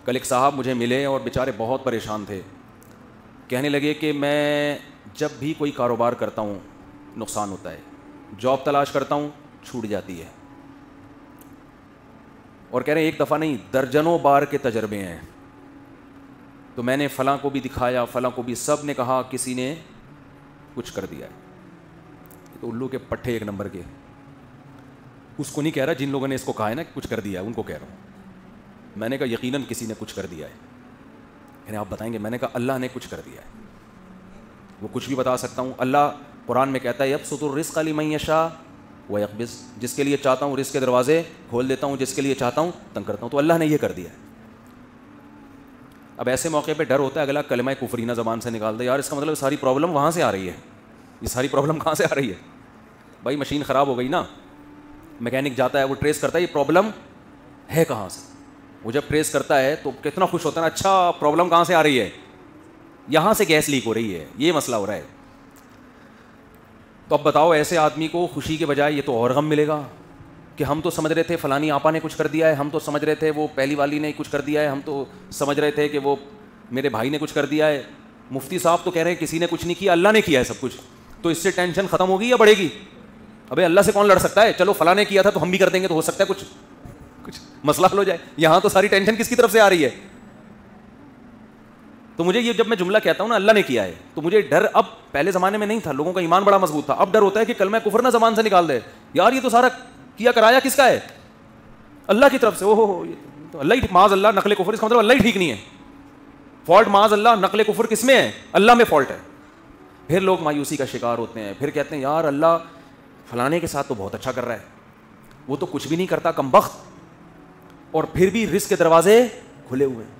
کل ایک صاحب مجھے ملے اور بیچارے بہت پریشان تھے. کہنے لگے کہ میں جب بھی کوئی کاروبار کرتا ہوں نقصان ہوتا ہے, جاب تلاش کرتا ہوں چھوٹ جاتی ہے, اور کہہ رہے ہیں ایک دفعہ نہیں درجنوں بار کے تجربے ہیں. تو میں نے فلاں کو بھی دکھایا, فلاں کو بھی, سب نے کہا کسی نے کچھ کر دیا ہے. تو الو کے پٹھے ایک نمبر کے. اس کو نہیں کہہ رہا جن لوگوں نے اس کو کہا ہے نا کچھ کر دیا ہے, ان کو کہہ رہا ہوں. میں نے کہا یقیناً کسی نے کچھ کر دیا ہے. یعنی آپ بتائیں گے؟ میں نے کہا اللہ نے کچھ کر دیا ہے. وہ کچھ بھی بتا سکتا ہوں. اللہ قرآن میں کہتا ہے یبسط الرزق لمن یشاء ویقبض, جس کے لیے چاہتا ہوں رزق کے دروازے کھول دیتا ہوں, جس کے لیے چاہتا ہوں تنگ کرتا ہوں. تو اللہ نے یہ کر دیا ہے. اب ایسے موقع پہ ڈر ہوتا ہے اگلا کلمہ کفری نہ زبان سے نکال دے, یار اس کا مطلب ساری پرابلم وہاں سے آ رہی ہے. یہ ساری پرابلم کہاں سے آ رہی ہے؟ بھائی مشین خراب ہو گئی نا, میکینک جاتا ہے وہ ٹریس کرتا ہے یہ پرابلم ہے کہاں سے. وہ جب ٹریس کرتا ہے تو کتنا خوش ہوتا ہے نا, اچھا پرابلم کہاں سے آ رہی ہے, یہاں سے گیس لیک ہو رہی ہے, یہ مسئلہ ہو رہا ہے. تو اب بتاؤ ایسے آدمی کو خوشی کے بجائے یہ تو اور غم ملے گا کہ ہم تو سمجھ رہے تھے فلانی آپا نے کچھ کر دیا ہے, ہم تو سمجھ رہے تھے وہ پہلی والی نے کچھ کر دیا ہے, ہم تو سمجھ رہے تھے کہ وہ میرے بھائی نے کچھ کر دیا ہے. مفتی صاحب تو کہہ رہے ہیں کسی نے کچھ نہیں کیا, اللہ نے کیا ہے سب کچھ. تو اس سے ٹینشن ختم ہوگی یا بڑھے گی؟ ابے اللہ سے کون لڑ سکتا ہے؟ چلو فلاں نے کیا تھا تو ہم بھی کر دیں گے, تو ہو سکتا ہے کچھ مسئلہ حل ہو جائے. یہاں تو ساری ٹینشن کس کی طرف سے آ رہی ہے؟ تو مجھے یہ جب میں جملہ کہتا ہوں نا اللہ نے کیا ہے, تو مجھے ڈر اب, پہلے زمانے میں نہیں تھا, لوگوں کا ایمان بڑا مضبوط تھا, اب ڈر ہوتا ہے کہ کلمہ کفر نہ زبان سے نکال دے. یار یہ تو سارا کیا کرایا کس کا ہے؟ اللہ کی طرف سے. اوہ تو اللہ ہی, معاذ اللہ نقل کفر, اس کا مطلب اللہ ہی ٹھیک نہیں ہے. فالٹ معاذ اللہ نقل کفر کس میں ہے؟ اللہ میں فالٹ ہے. پھر لوگ مایوسی کا شکار ہوتے ہیں, پھر کہتے ہیں یار اللہ فلانے کے ساتھ تو بہت اچھا کر رہا ہے, وہ تو کچھ بھی نہیں کرتا کمبخت, اور پھر بھی رزق کے دروازے کھلے ہوئے ہیں,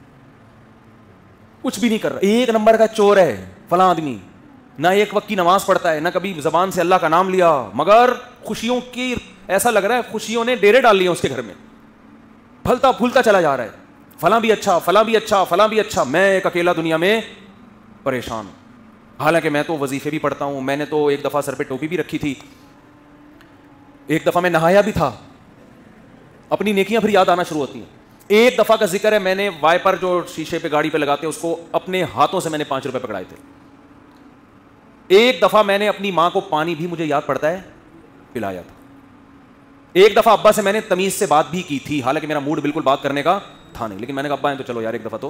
کچھ بھی نہیں کر رہا, ایک نمبر کا چور ہے فلاں آدمی, نہ ایک وقت کی نماز پڑھتا ہے, نہ کبھی زبان سے اللہ کا نام لیا, مگر خوشیوں کی ایسا لگ رہا ہے خوشیوں نے ڈیرے ڈال لیے اس کے گھر میں, پھلتا پھولتا چلا جا رہا ہے, فلاں بھی اچھا, فلاں بھی اچھا, فلاں بھی اچھا, میں ایک اکیلا دنیا میں پریشان ہوں. حالانکہ میں تو وظیفے بھی پڑھتا ہوں, میں نے تو ایک دفعہ سر پہ ٹوپی بھی رکھی تھی, ایک دفعہ میں نہایا بھی تھا. اپنی نیکیاں پھر یاد آنا شروع ہوتی ہیں. ایک دفعہ کا ذکر ہے, میں نے وائپر جو شیشے پہ گاڑی پہ لگاتے ہیں اس کو اپنے ہاتھوں سے میں نے 5 روپے پکڑائے تھے. ایک دفعہ میں نے اپنی ماں کو پانی بھی مجھے یاد پڑتا ہے پلایا تھا. ایک دفعہ ابا سے میں نے تمیز سے بات بھی کی تھی, حالانکہ میرا موڈ بالکل بات کرنے کا تھا نہیں, لیکن میں نے کہا ابا ہیں تو چلو یار ایک دفعہ تو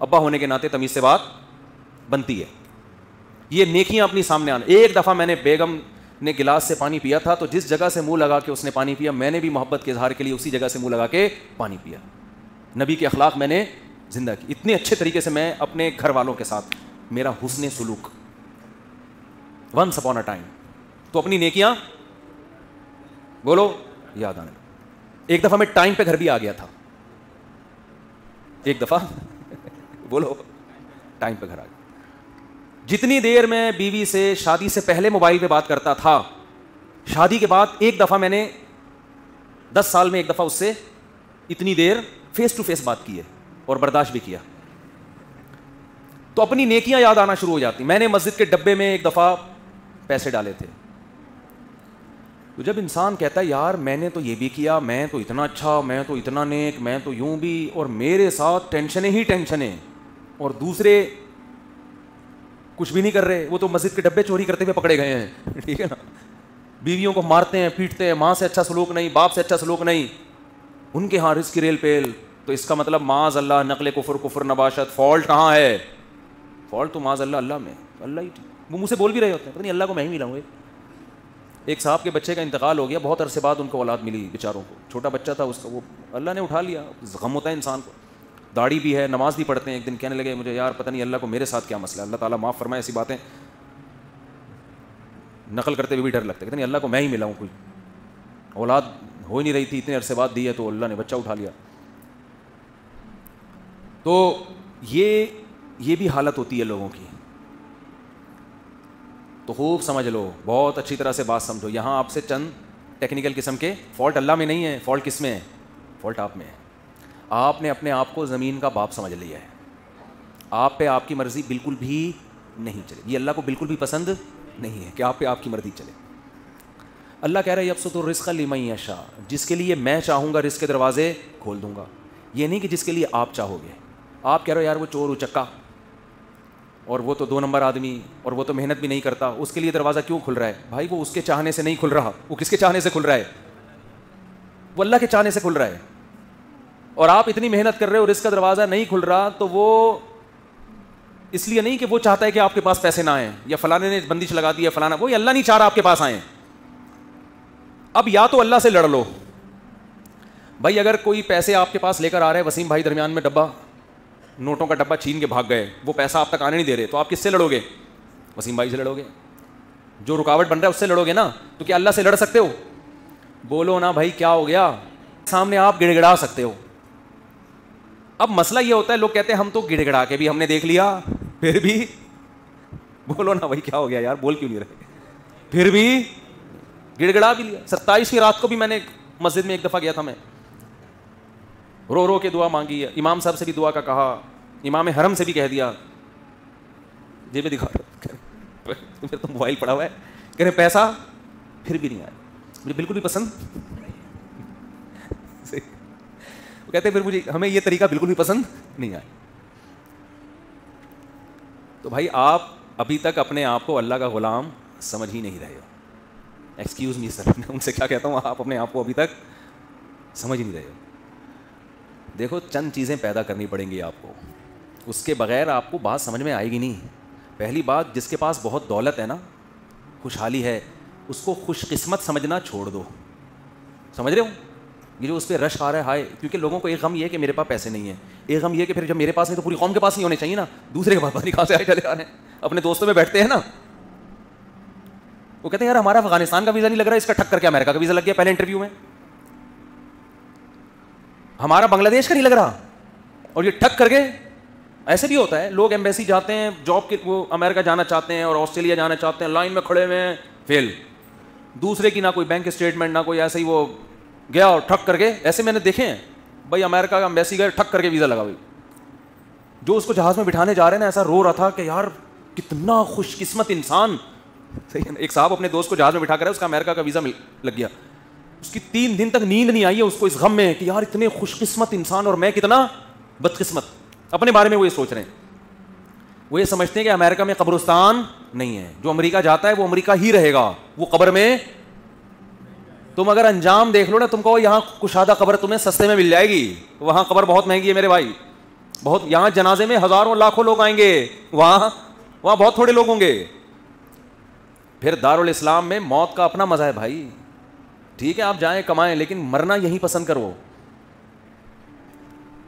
ابا ہونے کے ناطے تمیز سے بات بنتی ہے. یہ نیکیاں اپنی سامنے آنا. ایک دفعہ میں نے بیگم نے گلاس سے پانی پیا تھا, تو جس جگہ سے منہ لگا کے اس نے پانی پیا, میں نے بھی محبت کے اظہار کے لیے اسی جگہ سے منہ لگا کے پانی پیا. نبی کے اخلاق میں نے زندہ کی, اتنے اچھے طریقے سے میں اپنے گھر والوں کے ساتھ, میرا حسن سلوک ونس اپون اے ٹائم. تو اپنی نیکیاں بولو یاد آنے. ایک دفعہ میں ٹائم پہ گھر بھی آ گیا تھا, ایک دفعہ بولو ٹائم پہ گھر آ گیا. جتنی دیر میں بیوی سے شادی سے پہلے موبائل پہ بات کرتا تھا, شادی کے بعد ایک دفعہ میں نے 10 سال میں ایک دفعہ اس سے اتنی دیر فیس ٹو فیس بات کی ہے, اور برداشت بھی کیا. تو اپنی نیکیاں یاد آنا شروع ہو جاتی. میں نے مسجد کے ڈبے میں ایک دفعہ پیسے ڈالے تھے. تو جب انسان کہتا ہے یار میں نے تو یہ بھی کیا, میں تو اتنا اچھا, میں تو اتنا نیک, میں تو یوں بھی, اور میرے ساتھ ٹینشنیں ہی ٹینشنیں, اور دوسرے کچھ بھی نہیں کر رہے, وہ تو مسجد کے ڈبے چوری کرتے ہوئے پکڑے گئے ہیں, ٹھیک ہے نا, بیویوں کو مارتے ہیں پیٹتے ہیں, ماں سے اچھا سلوک نہیں, باپ سے اچھا سلوک نہیں, ان کے ہاں رزق کی ریل پیل. تو اس کا مطلب معاذ اللہ نقل کفر, کفر نباشت. فالٹ کہاں ہے؟ فالٹ تو معاذ اللہ اللہ میں. اللہ ہی وہ منہ سے بول بھی رہے ہوتے ہیں, پتہ نہیں اللہ کو میں ہی ملا ہوں. ایک صاحب کے بچے کا انتقال ہو گیا, بہت عرصے بعد ان کو اولاد ملی بیچاروں کو, چھوٹا بچہ تھا اس کا, وہ اللہ نے اٹھا لیا. غم ہوتا ہے انسان کو, داڑھی بھی ہے, نماز بھی پڑھتے ہیں. ایک دن کہنے لگے مجھے یار پتہ نہیں اللہ کو میرے ساتھ کیا مسئلہ ہے, اللہ تعالیٰ معاف فرمائے, ایسی باتیں نقل کرتے ہوئے بھی ڈر لگتا ہے. کہتے نہیں اللہ کو میں ہی ملا ہوں, کوئی اولاد ہو ہی نہیں رہی تھی, اتنے عرصے بعد دی ہے تو اللہ نے بچہ اٹھا لیا. تو یہ بھی حالت ہوتی ہے لوگوں کی. تو خوب سمجھ لو, بہت اچھی طرح سے بات سمجھو. یہاں آپ سے چند ٹیکنیکل قسم کے فالٹ اللہ میں نہیں ہے, فالٹ کس میں ہے؟ فالٹ آپ میں ہے. آپ نے اپنے آپ کو زمین کا باپ سمجھ لیا ہے, آپ پہ آپ کی مرضی بالکل بھی نہیں چلے. یہ اللہ کو بالکل بھی پسند نہیں ہے کہ آپ پہ آپ کی مرضی چلے. اللہ کہہ رہا ہے یبسط الرزق لمن یشاء, جس کے لیے میں چاہوں گا رزق کے دروازے کھول دوں گا. یہ نہیں کہ جس کے لیے آپ چاہو گے. آپ کہہ رہے ہو یار وہ چور اچکا اور وہ تو 2 نمبر آدمی اور وہ تو محنت بھی نہیں کرتا, اس کے لیے دروازہ کیوں کھل رہا ہے؟ بھائی وہ اس کے چاہنے سے نہیں کھل رہا, وہ کس کے چاہنے سے کھل رہا ہے؟ وہ اللہ کے چاہنے سے کھل رہا ہے. اور آپ اتنی محنت کر رہے ہو اور اس کا دروازہ نہیں کھل رہا, تو وہ اس لیے نہیں کہ وہ چاہتا ہے کہ آپ کے پاس پیسے نہ آئیں یا فلانے نے بندش لگا دی ہے فلانا, وہ اللہ نہیں چاہ رہا آپ کے پاس آئیں. اب یا تو اللہ سے لڑ لو. بھائی اگر کوئی پیسے آپ کے پاس لے کر آ رہے ہیں, وسیم بھائی درمیان میں ڈبہ نوٹوں کا ڈبہ چھین کے بھاگ گئے, وہ پیسہ آپ تک آنے نہیں دے رہے, تو آپ کس سے لڑو گے؟ وسیم بھائی سے لڑو گے. جو رکاوٹ بن رہا ہے اس سے لڑو گے نا. تو کیا اللہ سے لڑ سکتے ہو؟ بولو نا بھائی کیا ہو گیا. سامنے آپ گڑ گڑا سکتے ہو. اب مسئلہ یہ ہوتا ہے, لوگ کہتے ہیں ہم تو گڑ گڑا کے بھی ہم نے دیکھ لیا, پھر بھی بولو نا بھائی کیا ہو گیا یار, بول کیوں نہیں رہے؟ پھر بھی گڑ گڑا بھی لیا. 27ویں رات کو بھی میں نے مسجد میں ایک دفعہ گیا تھا, میں رو رو کے دعا مانگی ہے, امام صاحب سے بھی دعا کا کہا, امام حرم سے بھی کہہ دیا, جیب میں دکھا پھر تو موبائل پڑا ہوا ہے, کہہ رہے پیسہ, پھر بھی نہیں آیا. مجھے بالکل بھی پسند, وہ کہتے ہیں پھر مجھے ہمیں یہ طریقہ بالکل بھی پسند نہیں آیا. تو بھائی آپ ابھی تک اپنے آپ کو اللہ کا غلام سمجھ ہی نہیں رہے ہو. ایکسکیوز می سر, میں ان سے کیا کہتا ہوں, آپ اپنے آپ کو ابھی تک سمجھ نہیں رہے ہو. دیکھو چند چیزیں پیدا کرنی پڑیں گی آپ کو, اس کے بغیر آپ کو بات سمجھ میں آئے گی نہیں. پہلی بات, جس کے پاس بہت دولت ہے نا, خوشحالی ہے, اس کو خوش قسمت سمجھنا چھوڑ دو. سمجھ رہے ہو؟ یہ جو اس پہ رش آ رہا ہے ہائے, کیونکہ لوگوں کو ایک غم یہ ہے کہ میرے پاس پیسے نہیں ہیں, ایک غم یہ کہ پھر جب میرے پاس نہیں تو پوری قوم کے پاس نہیں ہونے چاہیے نا, دوسرے کے پاس پتہ نہیں کہاں سے آئے چلے آ رہے ہیں. اپنے دوستوں میں بیٹھتے ہیں نا, وہ کہتے ہیں یار ہمارا افغانستان کا ویزا نہیں لگ رہا, اس کا ٹھک کر کے امریکہ کا ویزا لگ گیا پہلے انٹرویو میں. ہمارا بنگلہ دیش کا نہیں لگ رہا, اور یہ ٹھک کر کے. ایسے بھی ہوتا ہے, لوگ ایمبیسی جاتے ہیں جاب کے, وہ امریکہ جانا چاہتے ہیں اور آسٹریلیا جانا چاہتے ہیں, لائن میں کھڑے ہوئے ہیں, فیل. دوسرے کی نہ کوئی بینک اسٹیٹمنٹ نہ کوئی, ایسے ہی وہ گیا اور ٹھک کر کے. ایسے میں نے دیکھے ہیں بھائی, امریکہ کا ایمبیسی گئے, ٹھک کر کے ویزا لگا. بھائی جو اس کو جہاز میں بٹھانے جا رہے ہیں نا, ایسا رو رہا تھا کہ یار کتنا خوش قسمت انسان. ایک صاحب اپنے دوست کو جہاز میں بٹھا کر, اس کا امریکہ کا ویزا لگ گیا, اس کی 3 دن تک نیند نہیں آئی ہے اس کو, اس غم میں کہ یار اتنے خوش قسمت انسان اور میں کتنا بدقسمت. اپنے بارے میں وہ یہ سوچ رہے ہیں. وہ یہ سمجھتے ہیں کہ امریکہ میں قبرستان نہیں ہے, جو امریکہ جاتا ہے وہ امریکہ ہی رہے گا, وہ قبر میں. تم اگر انجام دیکھ لو نا, تم کہو یہاں کشادہ قبر تمہیں سستے میں مل جائے گی, وہاں قبر بہت مہنگی ہے میرے بھائی. بہت, یہاں جنازے میں ہزاروں لاکھوں لوگ آئیں گے, وہاں بہت تھوڑے لوگ ہوں گے. پھر دارالاسلام میں موت کا اپنا مزہ ہے بھائی. ٹھیک ہے آپ جائیں کمائیں, لیکن مرنا یہیں پسند کرو.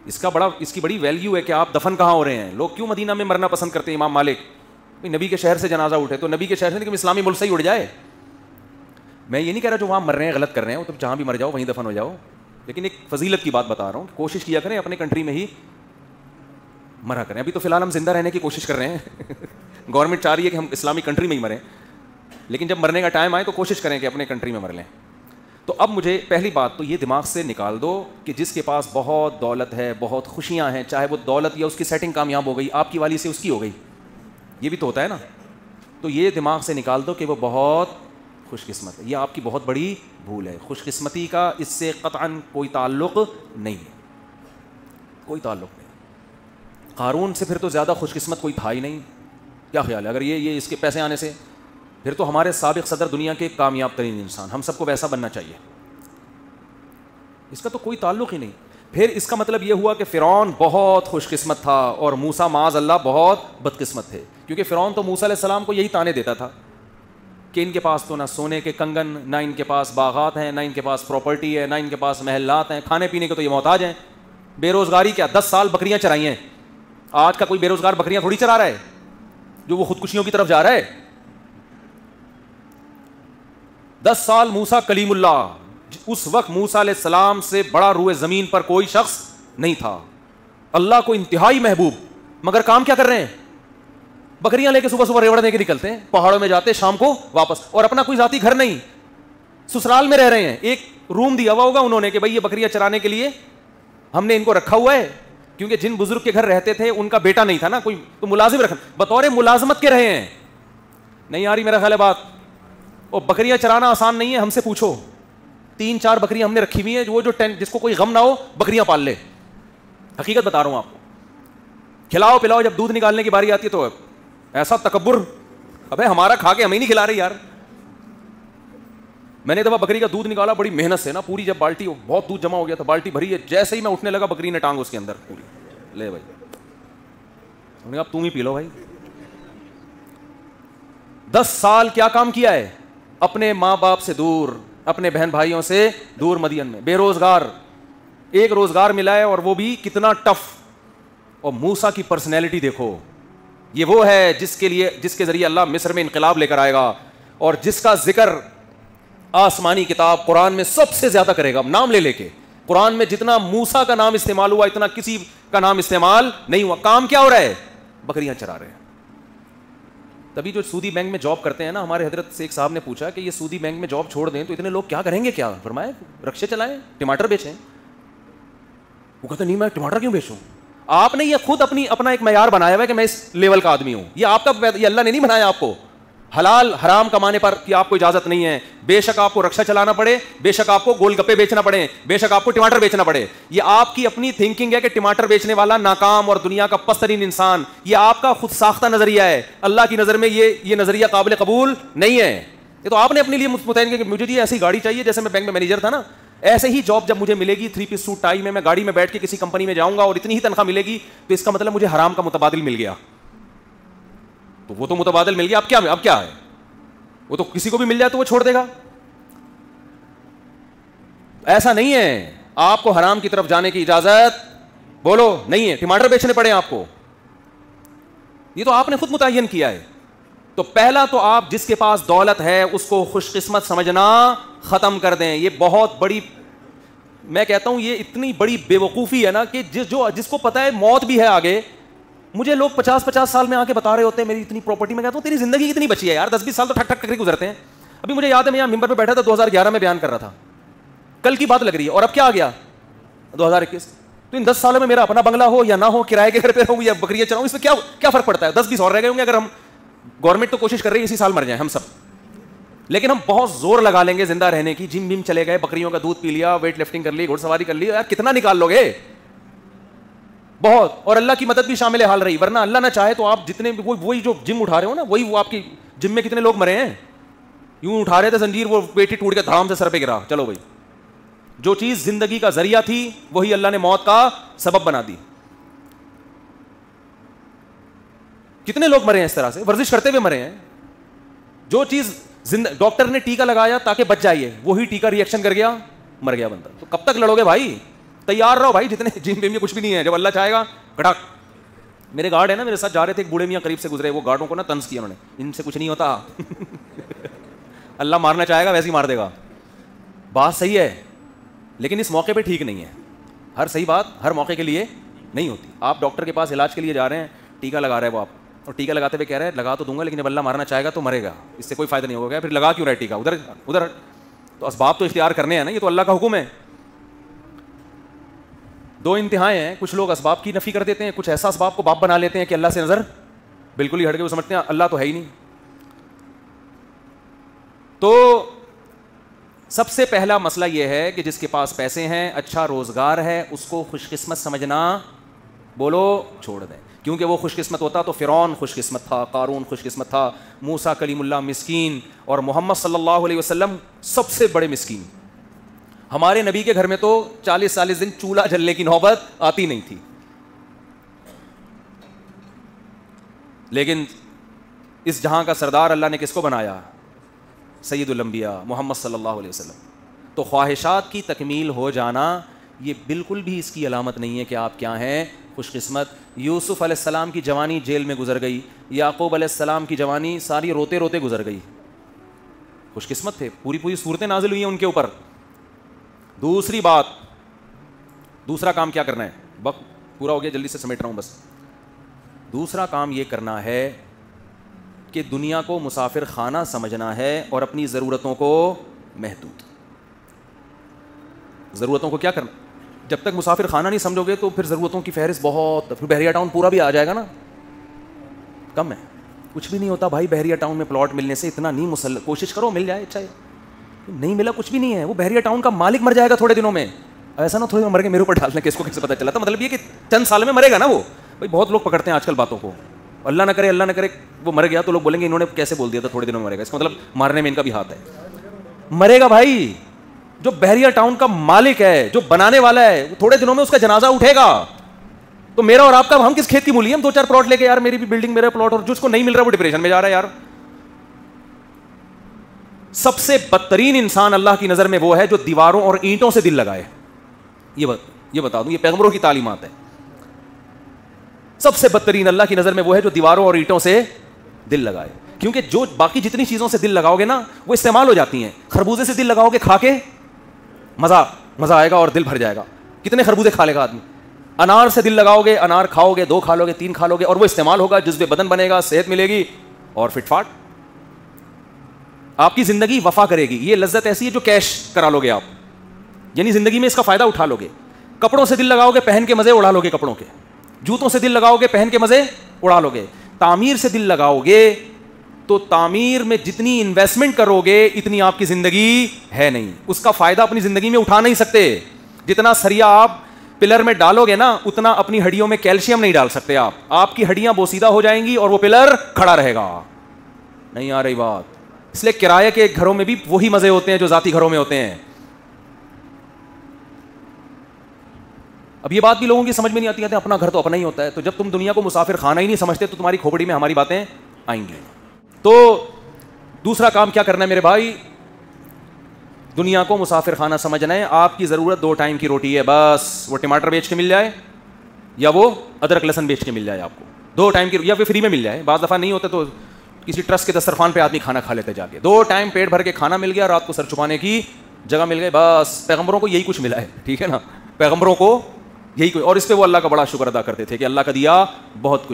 اس کی بڑی ویلیو ہے کہ آپ دفن کہاں ہو رہے ہیں. لوگ کیوں مدینہ میں مرنا پسند کرتے ہیں؟ امام مالک, نبی کے شہر سے جنازہ اٹھے تو نبی کے شہر سے نہیں کہ اسلامی ملک سے ہی اڑ جائے. میں یہ نہیں کہہ رہا جو وہاں مر رہے ہیں غلط کر رہے ہیں, تو جہاں بھی مر جاؤ وہیں دفن ہو جاؤ, لیکن ایک فضیلت کی بات بتا رہا ہوں, کوشش کیا کریں اپنے کنٹری میں ہی مرا کریں. ابھی تو فی الحال ہم زندہ رہنے کی کوشش کر رہے ہیں, گورنمنٹ چاہ رہی ہے کہ ہم اسلامی کنٹری میں ہی مریں, لیکن جب مرنے کا ٹائم آئے تو کوشش کریں کہ اپنے کنٹری میں مر لیں. تو اب مجھے پہلی بات تو یہ دماغ سے نکال دو کہ جس کے پاس بہت دولت ہے, بہت خوشیاں ہیں, چاہے وہ دولت یا اس کی سیٹنگ کامیاب ہو گئی, آپ کی والی سے اس کی ہو گئی, یہ بھی تو ہوتا ہے نا, تو یہ دماغ سے نکال دو کہ وہ بہت خوش قسمت ہے. یہ آپ کی بہت بڑی بھول ہے. خوش قسمتی کا اس سے قطعاً کوئی تعلق نہیں ہے, کوئی تعلق نہیں. قارون سے پھر تو زیادہ خوش قسمت کوئی تھا ہی نہیں. کیا خیال ہے؟ اگر یہ اس کے پیسے آنے سے, پھر تو ہمارے سابق صدر دنیا کے کامیاب ترین انسان, ہم سب کو ویسا بننا چاہیے. اس کا تو کوئی تعلق ہی نہیں. پھر اس کا مطلب یہ ہوا کہ فرعون بہت خوش قسمت تھا اور موسیٰ معاذ اللہ بہت بدقسمت تھے, کیونکہ فرعون تو موسیٰ علیہ السلام کو یہی تانے دیتا تھا کہ ان کے پاس تو نہ سونے کے کنگن, نہ ان کے پاس باغات ہیں, نہ ان کے پاس پراپرٹی ہے, نہ ان کے پاس محلات ہیں, کھانے پینے کے تو یہ محتاج ہیں. بے روزگاری کیا, 10 سال بکریاں چرائی ہیں. آج کا کوئی بے روزگار بکریاں تھوڑی چرا رہا ہے جو وہ خودکشیوں کی طرف جا رہا ہے. 10 سال موسیٰ کلیم اللہ, اس وقت موسیٰ علیہ السلام سے بڑا روئے زمین پر کوئی شخص نہیں تھا, اللہ کو انتہائی محبوب, مگر کام کیا کر رہے ہیں؟ بکریاں لے کے صبح صبح ریوڑنے کے نکلتے ہیں, پہاڑوں میں جاتے, شام کو واپس, اور اپنا کوئی ذاتی گھر نہیں, سسرال میں رہ رہے ہیں. ایک روم دیا ہوا ہوگا انہوں نے کہ بھائی یہ بکریاں چرانے کے لیے ہم نے ان کو رکھا ہوا ہے, کیونکہ جن بزرگ کے گھر رہتے تھے ان کا بیٹا نہیں تھا نا کوئی, تو ملازم رکھنا, بطور ملازمت کے رہے ہیں. نہیں آ رہی میرا خیال ہے بات؟ اور بکریاں چرانا آسان نہیں ہے, ہم سے پوچھو. 3-4 بکریاں ہم نے رکھی ہوئی ہیں, وہ جو جس کو کوئی غم نہ ہو بکریاں پال لے. حقیقت بتا رہا ہوں آپ کو. کھلاؤ پلاؤ, جب دودھ نکالنے کی باری آتی ہے تو ایسا تکبر, ابے ہمارا کھا کے ہمیں نہیں کھلا رہے یار. میں نے دفعہ بکری کا دودھ نکالا بڑی محنت سے نا, پوری جب بالٹی, بہت دودھ جمع ہو گیا تھا, بالٹی بھری ہے, جیسے ہی میں اٹھنے لگا بکری نے ٹانگ اس کے اندر پوری, لے بھائی, ہم نے کہا تم ہی پی لو بھائی. 10 سال کیا کام کیا ہے, اپنے ماں باپ سے دور, اپنے بہن بھائیوں سے دور, مدین میں بے روزگار, ایک روزگار ملا ہے اور وہ بھی کتنا ٹف. اور موسیٰ کی پرسنالٹی دیکھو, یہ وہ ہے جس کے ذریعے اللہ مصر میں انقلاب لے کر آئے گا, اور جس کا ذکر آسمانی کتاب قرآن میں سب سے زیادہ کرے گا. نام لے لے کے قرآن میں جتنا موسیٰ کا نام استعمال ہوا اتنا کسی کا نام استعمال نہیں ہوا. کام کیا ہو رہا ہے, بکریاں چرا رہے ہیں. تبھی جو سودی بینک میں جاب کرتے ہیں نا, ہمارے حضرت سے ایک صاحب نے پوچھا کہ یہ سودی بینک میں جاب چھوڑ دیں تو اتنے لوگ کیا کریں گے, کیا فرمایا رکشے چلائیں, ٹماٹر بیچیں. وہ کہتے نہیں میں ٹماٹر کیوں بیچوں. آپ نے یہ خود اپنا ایک معیار بنایا ہوا ہے کہ میں اس لیول کا آدمی ہوں, یہ آپ کا, یہ اللہ نے نہیں بنایا آپ کو. حلال حرام کمانے پر کی آپ کو اجازت نہیں ہے. بے شک آپ کو رکشا چلانا پڑے, بے شک آپ کو گول گپے بیچنا پڑے, بے شک آپ کو ٹماٹر بیچنا پڑے. یہ آپ کی اپنی تھنکنگ ہے کہ ٹماٹر بیچنے والا ناکام اور دنیا کا پست ترین انسان. یہ آپ کا خود ساختہ نظریہ ہے. اللہ کی نظر میں یہ نظریہ قابل قبول نہیں ہے. یہ تو آپ نے اپنے لیے متعین کیا کہ مجھے یہ ایسی گاڑی چاہیے, جیسے میں بینک میں مینیجر تھا نا, ایسے ہی جاب جب مجھے ملے گی 3 پیس سوٹ ٹائی میں گاڑی میں بیٹھ کے کسی کمپنی میں جاؤں گا اور اتنی ہی تنخواہ ملے گی, تو اس کا مطلب مجھے حرام کا متبادل مل گیا. تو وہ تو متبادل مل گیا, اب کیا ہے, وہ تو کسی کو بھی مل جائے تو وہ چھوڑ دے گا. ایسا نہیں ہے, آپ کو حرام کی طرف جانے کی اجازت بولو نہیں ہے. ٹماٹر بیچنے پڑے آپ کو, یہ تو آپ نے خود متعین کیا ہے. تو پہلا تو آپ جس کے پاس دولت ہے اس کو خوش قسمت سمجھنا ختم کر دیں. یہ بہت بڑی, میں کہتا ہوں یہ اتنی بڑی بے وقوفی ہے نا کہ جس کو پتا ہے موت بھی ہے آگے. مجھے لوگ 50 سال میں آ کے بتا رہے ہوتے ہیں میری اتنی پراپرٹی, میں کہتا ہوں تیری زندگی کتنی بچی ہے یار, 10-20 سال تو ٹھک ٹھک کر گزرتے ہیں. ابھی مجھے یاد ہے میں یہاں ممبر پہ بیٹھا تھا 2011 میں بیان کر رہا تھا, کل کی بات لگ رہی ہے, اور اب کیا آ گیا 2021. تو ان 10 سالوں میں میرا اپنا بنگلہ ہو یا نہ ہو, کرائے کے گھر پہ رہوں یا بکریاں چلاؤں, اس میں کیا فرق پڑتا ہے. 10-20 اور رہ گئے ہوں گے. اگر ہم گورنمنٹ تو کوشش کر رہی ہے اسی سال مر جائیں ہم سب, لیکن ہم بہت زور لگا لیں گے زندہ رہنے کی. جم چلے گئے, بکریوں کا دودھ پی لیا, ویٹ لفٹنگ کر لی, گھوڑ سواری کر لی, یار کتنا نکال لو گے بہت. اور اللہ کی مدد بھی شامل حال رہی, ورنہ اللہ نہ چاہے تو آپ جتنے وہی جو جم اٹھا رہے ہو نا, وہی وہ آپ کی جم میں کتنے لوگ مرے ہیں. یوں اٹھا رہے تھے زنجیر, وہ پیٹی ٹوٹ کے دھڑام سے سر پہ گرا. چلو بھائی, جو چیز زندگی کا ذریعہ تھی وہی اللہ نے موت کا سبب بنا دی. کتنے لوگ مرے ہیں اس طرح سے, ورزش کرتے ہوئے مرے ہیں. جو چیز ڈاکٹر نے ٹیکا لگایا تاکہ بچ جائیے, وہی ٹیکا ریئیکشن کر گیا, مر گیا بندہ. تو کب تک لڑو گے بھائی, تیار رہو بھائی. جتنے جم میں کچھ بھی نہیں ہے, جب اللہ چاہے گا کڑاک. میرے گارڈ ہے نا, میرے ساتھ جا رہے تھے, ایک بوڑھے میاں قریب سے گزرے, وہ گارڈوں کو نا طنز کیا انہوں نے, ان سے کچھ نہیں ہوتا اللہ مارنا چاہے گا ویسے ہی مار دے گا. بات صحیح ہے, لیکن اس موقع پہ ٹھیک نہیں ہے. ہر صحیح بات ہر موقع کے لیے نہیں ہوتی. آپ ڈاکٹر کے پاس علاج کے لیے جا رہے ہیں, ٹیکا لگا رہے ہیں وہ آپ, اور ٹیکا لگاتے ہوئے کہہ رہے ہیں لگا تو دوں گا لیکن جب اللہ مارنا چاہے گا تو مرے گا, اس سے کوئی فائدہ نہیں ہوگا, پھر لگا کیوں رہے ٹیکا ادھر. تو اسباب تو اختیار کرنے ہیں نا, یہ تو اللہ کا حکم ہے. 2 انتہائیں ہیں, کچھ لوگ اسباب کی نفی کر دیتے ہیں, کچھ ایسا اسباب کو باپ بنا لیتے ہیں کہ اللہ سے نظر بالکل ہی ہٹ کے, وہ سمجھتے ہیں اللہ تو ہے ہی نہیں. تو سب سے پہلا مسئلہ یہ ہے کہ جس کے پاس پیسے ہیں, اچھا روزگار ہے, اس کو خوش قسمت سمجھنا بولو چھوڑ دیں. کیونکہ وہ خوش قسمت ہوتا تو فرعون خوش قسمت تھا, قارون خوش قسمت تھا, موسیٰ کلیم اللہ مسکین, اور محمد صلی اللہ علیہ وسلم سب سے بڑے مسکین. ہمارے نبی کے گھر میں تو 40 دن چولہا جلنے کی نوبت آتی نہیں تھی. لیکن اس جہاں کا سردار اللہ نے کس کو بنایا, سید الانبیاء محمد صلی اللہ علیہ وسلم. تو خواہشات کی تکمیل ہو جانا یہ بالکل بھی اس کی علامت نہیں ہے کہ آپ کیا ہیں, خوش قسمت. یوسف علیہ السلام کی جوانی جیل میں گزر گئی, یعقوب علیہ السلام کی جوانی ساری روتے روتے گزر گئی, خوش قسمت تھے, پوری صورتیں نازل ہوئی ہیں ان کے اوپر. دوسری بات, دوسرا کام کیا کرنا ہے, وقت پورا ہو گیا جلدی سے سمیٹ رہا ہوں بس. دوسرا کام یہ کرنا ہے کہ دنیا کو مسافر خانہ سمجھنا ہے اور اپنی ضرورتوں کو محدود. ضرورتوں کو کیا کرنا, جب تک مسافر خانہ نہیں سمجھو گے تو پھر ضرورتوں کی فہرست بہت, پھر بحریہ ٹاؤن پورا بھی آ جائے گا نا, کم ہے, کچھ بھی نہیں ہوتا بھائی. بحریہ ٹاؤن میں پلاٹ ملنے سے اتنا نہیں مسلح, کوشش کرو مل جائے, اچھا نہیں ملا کچھ بھی نہیں ہے. وہ بحریہ ٹاؤن کا مالک مر جائے گا تھوڑے دنوں میں, ایسا نہ تھوڑے دنوں مر کے میرے اوپر ڈالنے کے, اس کو کیسے پتہ چلا تھا. مطلب یہ کہ چند سال میں مرے گا نا وہ, بھائی بہت لوگ پکڑتے ہیں آج کل باتوں کو, اللہ نہ کرے وہ مر گیا تو لوگ بولیں گے انہوں نے کیسے بول دیا تھا تھوڑے دنوں میں مرے گا, اس کا مطلب مارنے میں ان کا بھی ہاتھ ہے. مرے گا بھائی, جو بحریہ ٹاؤن کا مالک ہے, جو بنانے والا ہے, تھوڑے دنوں میں اس کا جنازہ اٹھے گا. تو میرا اور آپ کا, ہم کس کھیت کی مولی, ہم 2-4 پلاٹ لے کے, یار میری بھی بلڈنگ میرا پلاٹ, اور جس کو نہیں مل رہا وہ ڈپریشن میں جا رہا ہے. یار سب سے بدترین انسان اللہ کی نظر میں وہ ہے جو دیواروں اور اینٹوں سے دل لگائے. یہ بتا دوں, یہ پیغمبروں کی تعلیمات ہے. سب سے بدترین اللہ کی نظر میں وہ ہے جو دیواروں اور اینٹوں سے دل لگائے, کیونکہ جو باقی جتنی چیزوں سے دل لگاؤ گے نا وہ استعمال ہو جاتی ہیں. خربوزے سے دل لگاؤ گے, کھا کے مزہ آئے گا اور دل بھر جائے گا, کتنے خربوزے کھا لے گا آدمی. انار سے دل لگاؤ گے, انار کھاؤ گے, 2 کھا لو گے, 3 کھا لو گے, اور وہ استعمال ہوگا, جزو بدن بنے گا, صحت ملے گی اور فٹ فاٹ آپ کی زندگی وفا کرے گی. یہ لذت ایسی ہے جو کیش کرا لو گے آپ, یعنی زندگی میں اس کا فائدہ اٹھا لو گے. کپڑوں سے دل لگاؤ گے, پہن کے مزے اڑا لو گے کپڑوں کے. جوتوں سے دل لگاؤ گے, پہن کے مزے اڑا لو گے. تعمیر سے دل لگاؤ گے تو تعمیر میں جتنی انویسٹمنٹ کرو گے اتنی آپ کی زندگی ہے نہیں, اس کا فائدہ اپنی زندگی میں اٹھا نہیں سکتے. جتنا سریا آپ پلر میں ڈالو گے نا اتنا اپنی ہڈیوں میں کیلشیم نہیں ڈال سکتے آپ کی ہڈیاں بوسیدہ ہو جائیں گی اور وہ پلر کھڑا رہے گا. نہیں آ رہی بات؟ اس لیے کرایہ کے گھروں میں بھی وہی مزے ہوتے ہیں جو ذاتی گھروں میں ہوتے ہیں. اب یہ بات بھی لوگوں کی سمجھ میں نہیں آتی ہے, اپنا گھر تو اپنا ہی ہوتا ہے. تو جب تم دنیا کو مسافر خانہ ہی نہیں سمجھتے تو تمہاری کھوپڑی میں ہماری باتیں آئیں گی. تو دوسرا کام کیا کرنا ہے میرے بھائی, دنیا کو مسافر خانہ سمجھنا ہے. آپ کی ضرورت 2 ٹائم کی روٹی ہے بس, وہ ٹماٹر بیچ کے مل جائے یا وہ ادرک لہسن بیچ کے مل جائے آپ کو. 2 ٹائم کی, یا پھر فری میں مل جائے. بعض دفعہ نہیں ہوتا تو کسی ٹرسٹ کے دسترخوان پہ آدمی کھانا کھا لیتے جا کے. 2 ٹائم پیٹ بھر کے کھانا مل گیا, رات کو سر چھپانے کی جگہ مل گئی, بس. پیغمبروں کو یہی کچھ ملا ہے, ٹھیک ہے نا, پیغمبروں کو یہی کچھ. اور اس پہ وہ اللہ کا بڑا شکر ادا کرتے تھے کہ اللہ کا دیا بہت کچھ.